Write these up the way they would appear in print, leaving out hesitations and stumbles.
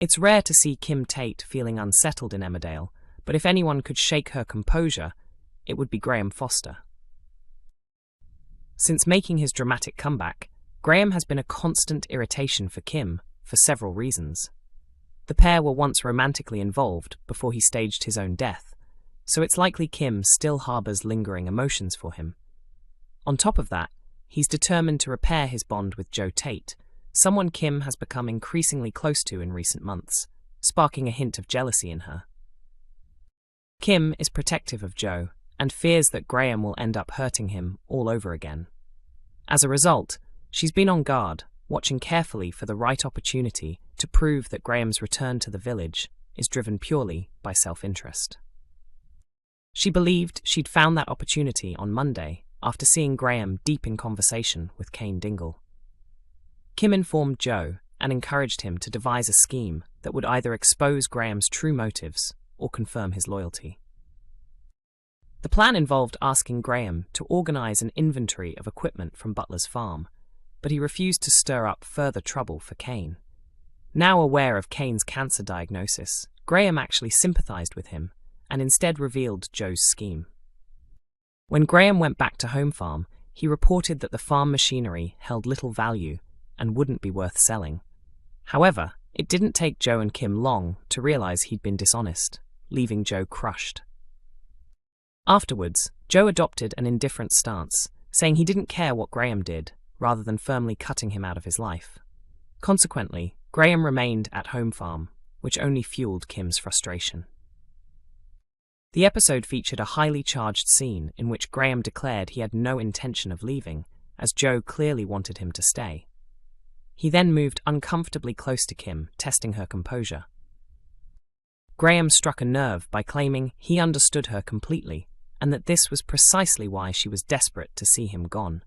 It's rare to see Kim Tate feeling unsettled in Emmerdale, but if anyone could shake her composure, it would be Graham Foster. Since making his dramatic comeback, Graham has been a constant irritation for Kim for several reasons. The pair were once romantically involved before he staged his own death, so it's likely Kim still harbours lingering emotions for him. On top of that, he's determined to repair his bond with Joe Tate, someone Kim has become increasingly close to in recent months, sparking a hint of jealousy in her. Kim is protective of Joe and fears that Graham will end up hurting him all over again. As a result, she's been on guard, watching carefully for the right opportunity to prove that Graham's return to the village is driven purely by self-interest. She believed she'd found that opportunity on Monday after seeing Graham deep in conversation with Cain Dingle. Kim informed Joe and encouraged him to devise a scheme that would either expose Graham's true motives or confirm his loyalty. The plan involved asking Graham to organise an inventory of equipment from Butler's farm, but he refused to stir up further trouble for Cain. Now aware of Cain's cancer diagnosis, Graham actually sympathised with him and instead revealed Joe's scheme. When Graham went back to Home Farm, he reported that the farm machinery held little value and wouldn't be worth selling. However, it didn't take Joe and Kim long to realise he'd been dishonest, leaving Joe crushed. Afterwards, Joe adopted an indifferent stance, saying he didn't care what Graham did, rather than firmly cutting him out of his life. Consequently, Graham remained at Home Farm, which only fueled Kim's frustration. The episode featured a highly charged scene in which Graham declared he had no intention of leaving, as Joe clearly wanted him to stay. He then moved uncomfortably close to Kim, testing her composure. Graham struck a nerve by claiming he understood her completely, and that this was precisely why she was desperate to see him gone.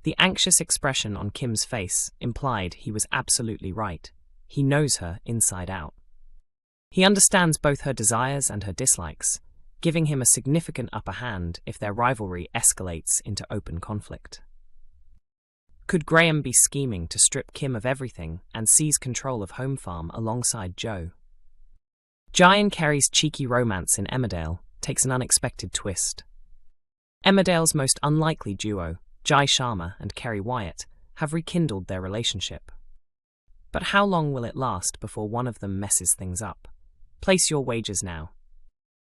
The anxious expression on Kim's face implied he was absolutely right. He knows her inside out. He understands both her desires and her dislikes, giving him a significant upper hand if their rivalry escalates into open conflict. Could Graham be scheming to strip Kim of everything and seize control of Home Farm alongside Joe? Jai and Kerry's cheeky romance in Emmerdale takes an unexpected twist. Emmerdale's most unlikely duo, Jai Sharma and Kerry Wyatt, have rekindled their relationship. But how long will it last before one of them messes things up? Place your wagers now.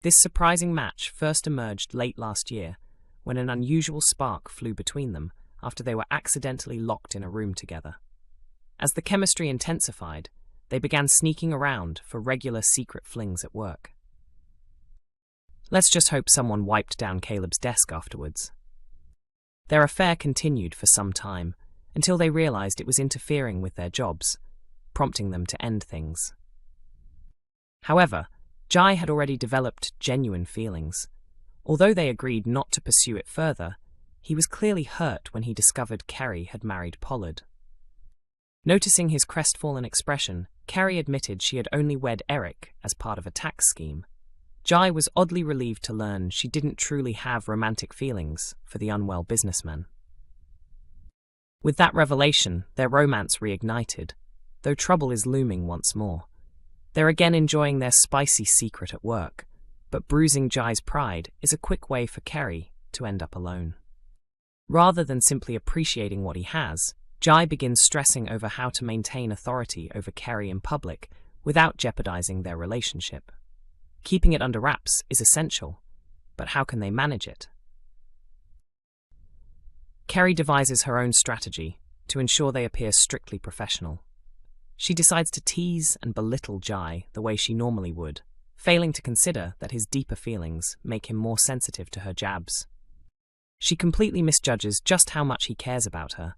This surprising match first emerged late last year, when an unusual spark flew between them after they were accidentally locked in a room together. As the chemistry intensified, they began sneaking around for regular secret flings at work. Let's just hope someone wiped down Caleb's desk afterwards. Their affair continued for some time, until they realised it was interfering with their jobs, prompting them to end things. However, Jai had already developed genuine feelings. Although they agreed not to pursue it further, he was clearly hurt when he discovered Kerry had married Pollard. Noticing his crestfallen expression, Kerry admitted she had only wed Eric as part of a tax scheme. Jai was oddly relieved to learn she didn't truly have romantic feelings for the unwell businessman. With that revelation, their romance reignited, though trouble is looming once more. They're again enjoying their spicy secret at work, but bruising Jai's pride is a quick way for Kerry to end up alone. Rather than simply appreciating what he has, Jai begins stressing over how to maintain authority over Kerry in public without jeopardizing their relationship. Keeping it under wraps is essential, but how can they manage it? Kerry devises her own strategy to ensure they appear strictly professional. She decides to tease and belittle Jai the way she normally would, failing to consider that his deeper feelings make him more sensitive to her jabs. She completely misjudges just how much he cares about her.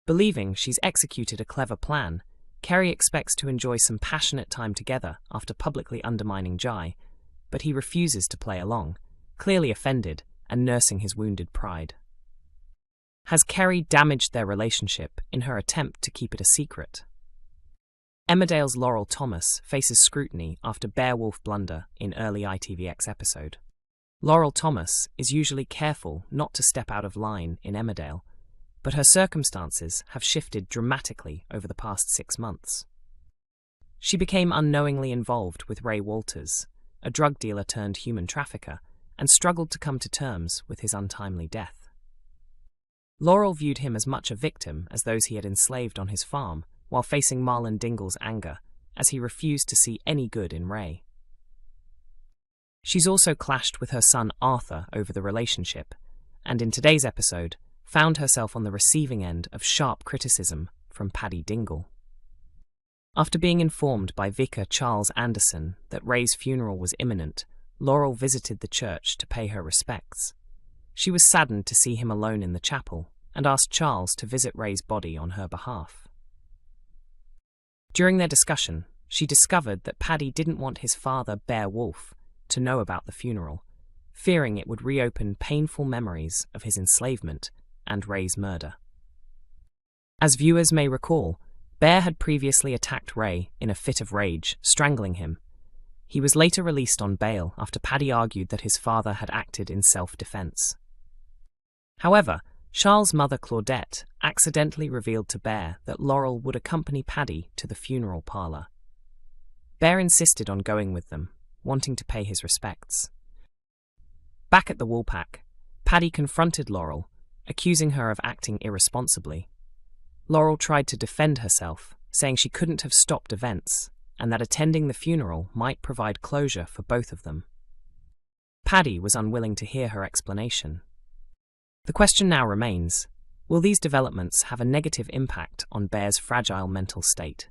Believing she's executed a clever plan, Kerry expects to enjoy some passionate time together after publicly undermining Jai, but he refuses to play along, clearly offended and nursing his wounded pride. Has Kerry damaged their relationship in her attempt to keep it a secret? Emmerdale's Laurel Thomas faces scrutiny after Beowulf blunder in early ITVX episode. Laurel Thomas is usually careful not to step out of line in Emmerdale, but her circumstances have shifted dramatically over the past 6 months. She became unknowingly involved with Ray Walters, a drug dealer turned human trafficker, and struggled to come to terms with his untimely death. Laurel viewed him as much a victim as those he had enslaved on his farm, while facing Marlon Dingle's anger, as he refused to see any good in Ray. She's also clashed with her son Arthur over the relationship, and in today's episode, found herself on the receiving end of sharp criticism from Paddy Dingle. After being informed by Vicar Charles Anderson that Ray's funeral was imminent, Laurel visited the church to pay her respects. She was saddened to see him alone in the chapel and asked Charles to visit Ray's body on her behalf. During their discussion, she discovered that Paddy didn't want his father, Bear Wolf, to know about the funeral, fearing it would reopen painful memories of his enslavement and Ray's murder. As viewers may recall, Bear had previously attacked Ray in a fit of rage, strangling him. He was later released on bail after Paddy argued that his father had acted in self-defense. However, Charles' mother Claudette accidentally revealed to Bear that Laurel would accompany Paddy to the funeral parlor. Bear insisted on going with them, wanting to pay his respects. Back at the Woolpack, Paddy confronted Laurel, accusing her of acting irresponsibly. Laurel tried to defend herself, saying she couldn't have stopped events, and that attending the funeral might provide closure for both of them. Paddy was unwilling to hear her explanation. The question now remains, will these developments have a negative impact on Bear's fragile mental state?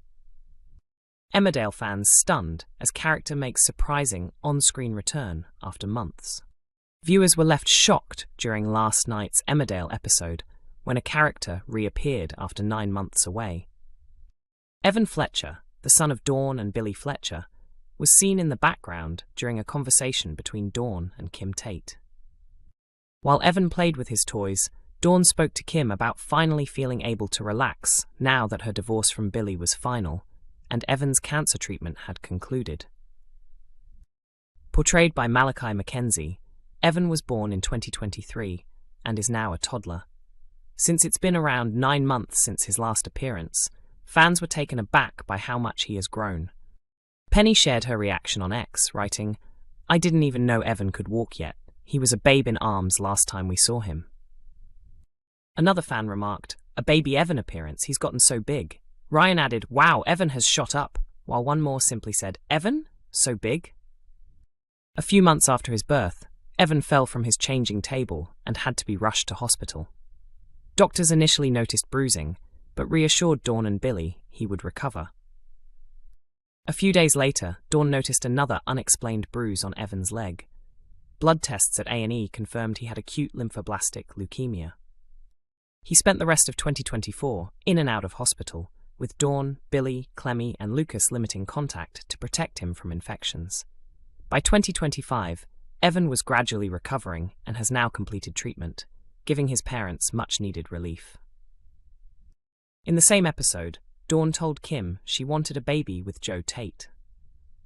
Emmerdale fans stunned as character makes surprising on-screen return after months. Viewers were left shocked during last night's Emmerdale episode when a character reappeared after 9 months away. Evan Fletcher, the son of Dawn and Billy Fletcher, was seen in the background during a conversation between Dawn and Kim Tate. While Evan played with his toys, Dawn spoke to Kim about finally feeling able to relax now that her divorce from Billy was final, and Evan's cancer treatment had concluded. Portrayed by Malachi Mackenzie, Evan was born in 2023 and is now a toddler. Since it's been around 9 months since his last appearance, fans were taken aback by how much he has grown. Penny shared her reaction on X, writing, "I didn't even know Evan could walk yet. He was a babe in arms last time we saw him." Another fan remarked, "A baby Evan appearance, he's gotten so big." Ryan added, "Wow, Evan has shot up," while one more simply said, "Evan? So big?" A few months after his birth, Evan fell from his changing table and had to be rushed to hospital. Doctors initially noticed bruising, but reassured Dawn and Billy he would recover. A few days later, Dawn noticed another unexplained bruise on Evan's leg. Blood tests at A&E confirmed he had acute lymphoblastic leukemia. He spent the rest of 2024 in and out of hospital, with Dawn, Billy, Clemmy, and Lucas limiting contact to protect him from infections. By 2025, Evan was gradually recovering and has now completed treatment, giving his parents much-needed relief. In the same episode, Dawn told Kim she wanted a baby with Joe Tate.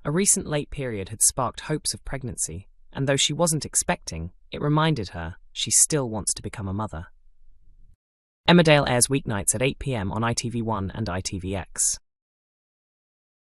A recent late period had sparked hopes of pregnancy, and though she wasn't expecting, it reminded her she still wants to become a mother. Emmerdale airs weeknights at 8 p.m. on ITV1 and ITVX.